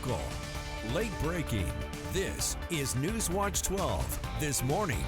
local, late breaking. This is NewsWatch 12 this morning.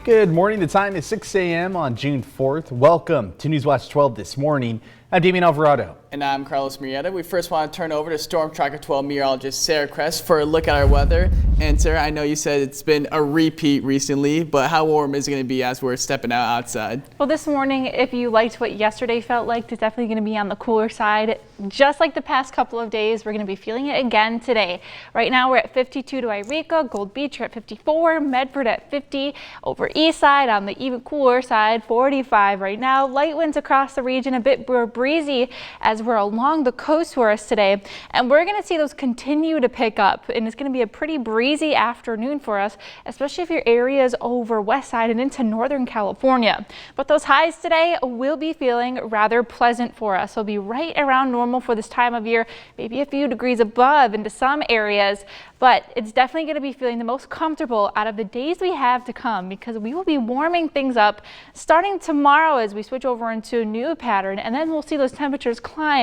Good morning. The time is 6 a.m. on June 4th. Welcome to NewsWatch 12 this morning. I'm Damian Alvarado. And I'm Carlos Murrieta. We first want to turn over to Storm Tracker 12 meteorologist Sarah Crest for a look at our weather. And Sarah, I know you said it's been a repeat recently, but how warm is it going to be as we're stepping out outside? Well, this morning, if you liked what yesterday felt like, it's definitely going to be on the cooler side. Just like the past couple of days, we're going to be feeling it again today. Right now, we're at 52 to Eureka, Gold Beach are at 54, Medford at 50, over east side on the even cooler side, 45 right now. Light winds across the region, a bit more breezy as we're along the coast for us today. And we're going to see those continue to pick up, and it's going to be a pretty breezy afternoon for us, especially if your area is over west side and into Northern California. But those highs today will be feeling rather pleasant for us. They'll be right around normal for this time of year, maybe a few degrees above into some areas, but it's definitely going to be feeling the most comfortable out of the days we have to come, because we will be warming things up starting tomorrow as we switch over into a new pattern, and then we'll see those temperatures climb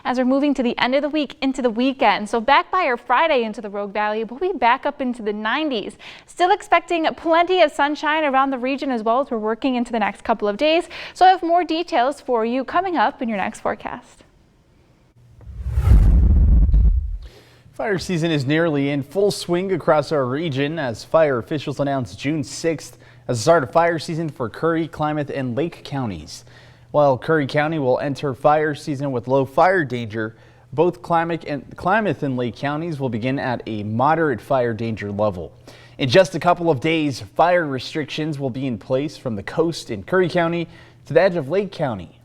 as we're moving to the end of the week into the weekend. So back by our Friday into the Rogue Valley, we'll be back up into the 90s. Still expecting plenty of sunshine around the region as well as we're working into the next couple of days. So I have more details for you coming up in your next forecast. Fire season is nearly in full swing across our region as fire officials announced June 6th as the start of fire season for Curry, Klamath, and Lake counties. While Curry County will enter fire season with low fire danger, both Klamath and Lake counties will begin at a moderate fire danger level. In just a couple of days, fire restrictions will be in place from the coast in Curry County to the edge of Lake County.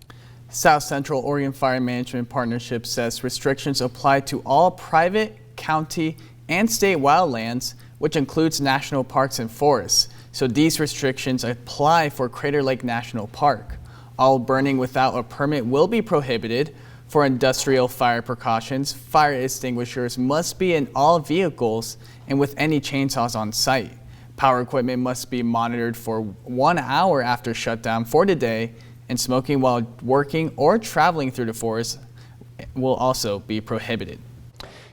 South Central Oregon Fire Management Partnership says restrictions apply to all private, county, and state wildlands, which includes national parks and forests. So these restrictions apply for Crater Lake National Park. All burning without a permit will be prohibited. For industrial fire precautions, fire extinguishers must be in all vehicles and with any chainsaws on site. Power equipment must be monitored for 1 hour after shutdown for the day, and smoking while working or traveling through the forest will also be prohibited.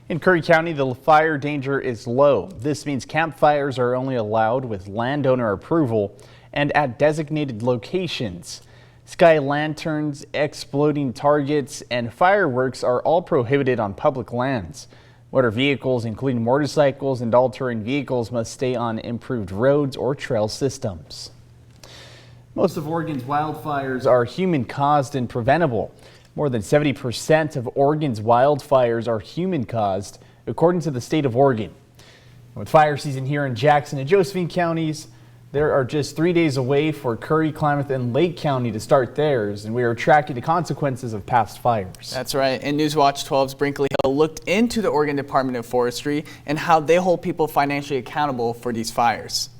In Curry County, the fire danger is low. This means campfires are only allowed with landowner approval and at designated locations. Sky lanterns, exploding targets, and fireworks are all prohibited on public lands. Motor vehicles, including motorcycles and all-terrain vehicles, must stay on improved roads or trail systems. Most of Oregon's wildfires are human-caused and preventable. More than 70% of Oregon's wildfires are human-caused, according to the state of Oregon. With fire season here in Jackson and Josephine counties, there are just 3 days away for Curry, Klamath, and Lake County to start theirs, and we are tracking the consequences of past fires. That's right. And NewsWatch 12's Brinkley Hill looked into the Oregon Department of Forestry and how they hold people financially accountable for these fires.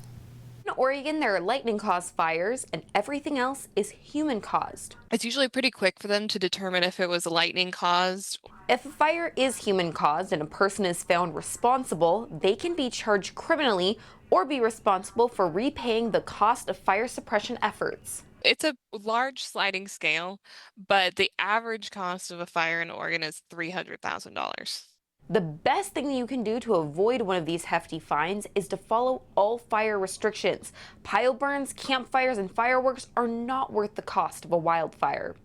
In Oregon, there are lightning-caused fires, and everything else is human-caused. It's usually pretty quick for them to determine if it was lightning-caused. If a fire is human-caused and a person is found responsible, they can be charged criminally or be responsible for repaying the cost of fire suppression efforts. It's a large sliding scale, but the average cost of a fire in Oregon is $300,000. The best thing that you can do to avoid one of these hefty fines is to follow all fire restrictions. Pile burns, campfires, and fireworks are not worth the cost of a wildfire.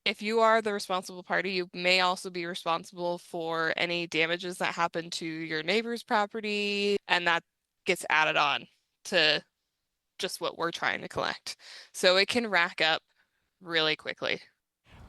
If you are the responsible party, you may also be responsible for any damages that happen to your neighbor's property, and that gets added on to just what we're trying to collect. So it can rack up really quickly.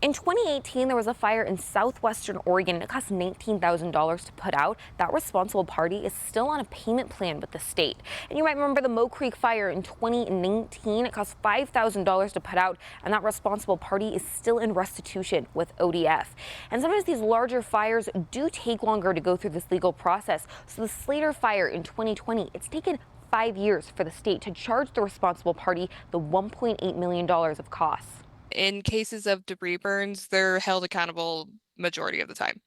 In 2018, there was a fire in southwestern Oregon. It cost $19,000 to put out. That responsible party is still on a payment plan with the state. And you might remember the Moe Creek fire in 2019. It cost $5,000 to put out, and that responsible party is still in restitution with ODF. And sometimes these larger fires do take longer to go through this legal process. So the Slater fire in 2020, it's taken 5 years for the state to charge the responsible party the $1.8 million of costs. In cases of debris burns, they're held accountable majority of the time.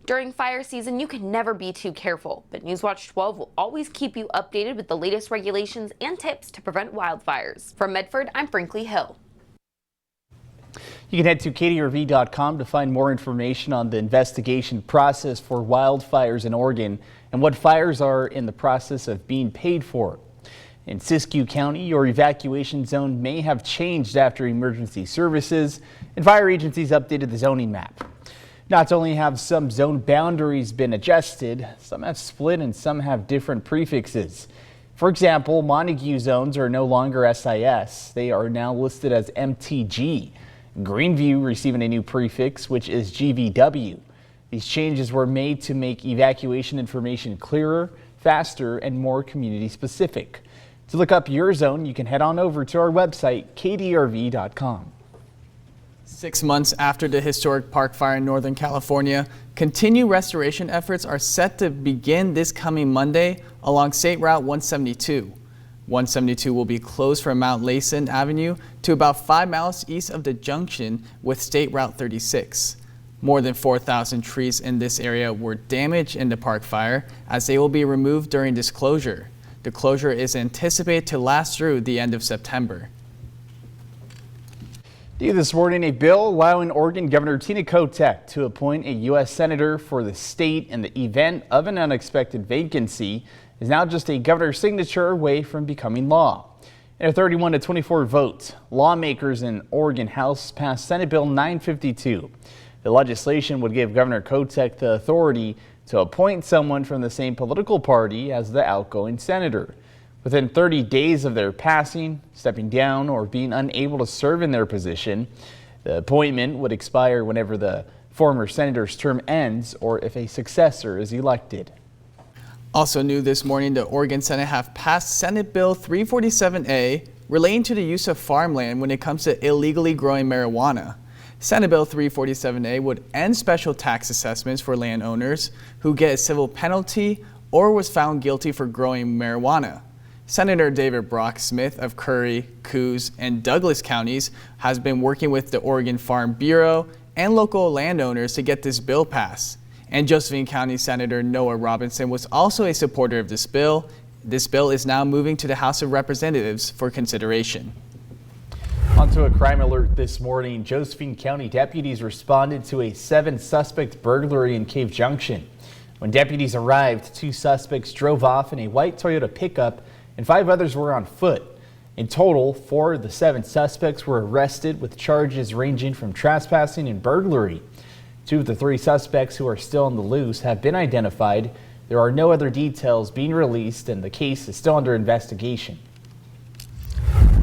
During fire season, you can never be too careful, but NewsWatch 12 will always keep you updated with the latest regulations and tips to prevent wildfires. From Medford, I'm Brinkley Hill. You can head to kdrv.com to find more information on the investigation process for wildfires in Oregon and what fires are in the process of being paid for. In Siskiyou County, your evacuation zone may have changed after emergency services and fire agencies updated the zoning map. Not only have some zone boundaries been adjusted, some have split and some have different prefixes. For example, Montague zones are no longer SIS. They are now listed as MTG. Greenview receiving a new prefix, which is GVW. These changes were made to make evacuation information clearer, faster, and more community specific. To look up your zone, you can head on over to our website, kdrv.com. 6 months after the historic park fire in Northern California, continued restoration efforts are set to begin this coming Monday along State Route 172. 172 will be closed from Mount Layson Avenue to about 5 miles east of the junction with State Route 36. More than 4,000 trees in this area were damaged in the park fire as they will be removed during this closure. The closure is anticipated to last through the end of September. This morning, a bill allowing Oregon Governor Tina Kotek to appoint a U.S. Senator for the state in the event of an unexpected vacancy is now just a governor's signature away from becoming law. In a 31-24 vote, lawmakers in Oregon House passed Senate Bill 952. The legislation would give Governor Kotek the authority to appoint someone from the same political party as the outgoing senator. Within 30 days of their passing, stepping down, or being unable to serve in their position, the appointment would expire whenever the former senator's term ends or if a successor is elected. Also new this morning, the Oregon Senate have passed Senate Bill 347A relating to the use of farmland when it comes to illegally growing marijuana. Senate Bill 347A would end special tax assessments for landowners who get a civil penalty or was found guilty for growing marijuana. Senator David Brock Smith of Curry, Coos, and Douglas counties has been working with the Oregon Farm Bureau and local landowners to get this bill passed. And Josephine County Senator Noah Robinson was also a supporter of this bill. This bill is now moving to the House of Representatives for consideration. Onto a crime alert this morning. Josephine County deputies responded to a 7-suspect burglary in Cave Junction. When deputies arrived, 2 suspects drove off in a white Toyota pickup and 5 others were on foot. In total, 4 of the 7 suspects were arrested with charges ranging from trespassing and burglary. 2 of the 3 suspects who are still on the loose have been identified. There are no other details being released and the case is still under investigation.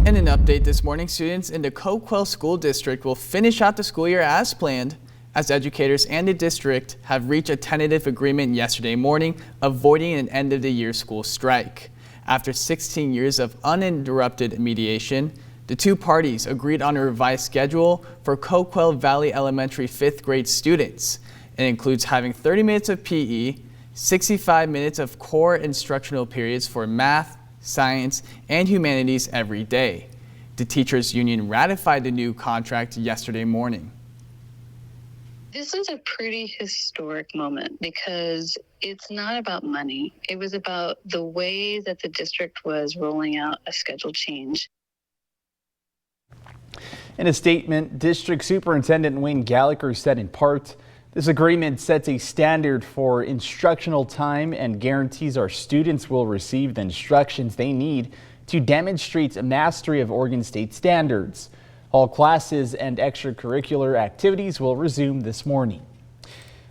In an update this morning, students in the Coquille School District will finish out the school year as planned, as educators and the district have reached a tentative agreement yesterday morning, avoiding an end-of-the-year school strike. After 16 years of uninterrupted mediation, the 2 parties agreed on a revised schedule for Coquille Valley Elementary 5th grade students. It includes having 30 minutes of PE, 65 minutes of core instructional periods for math, science, and humanities every day. The teachers union ratified the new contract yesterday morning. This is a pretty historic moment because it's not about money. It was about the way that the district was rolling out a schedule change. In a statement, District Superintendent Wayne Gallagher said in part, this agreement sets a standard for instructional time and guarantees our students will receive the instructions they need to demonstrate a mastery of Oregon State standards. All classes and extracurricular activities will resume this morning.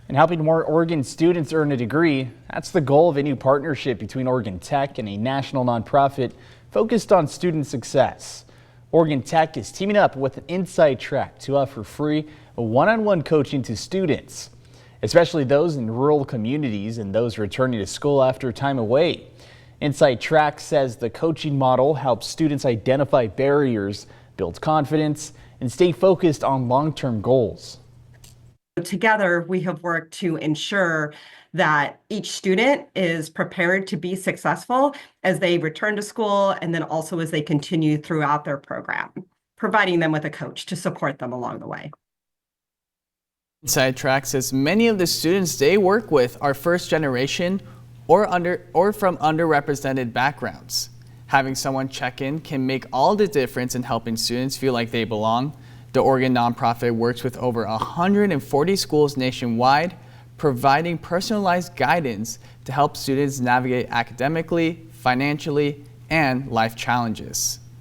And helping more Oregon students earn a degree, that's the goal of a new partnership between Oregon Tech and a national nonprofit focused on student success. Oregon Tech is teaming up with an Inside Track to offer free one-on-one coaching to students, especially those in rural communities and those returning to school after time away. Inside Track says the coaching model helps students identify barriers, build confidence, and stay focused on long-term goals. Together, we have worked to ensure that each student is prepared to be successful as they return to school and then also as they continue throughout their program, providing them with a coach to support them along the way. Inside Track says many of the students they work with are first generation or from underrepresented backgrounds. Having someone check in can make all the difference in helping students feel like they belong. The Oregon nonprofit works with over 140 schools nationwide, providing personalized guidance to help students navigate academically, financially, and life challenges.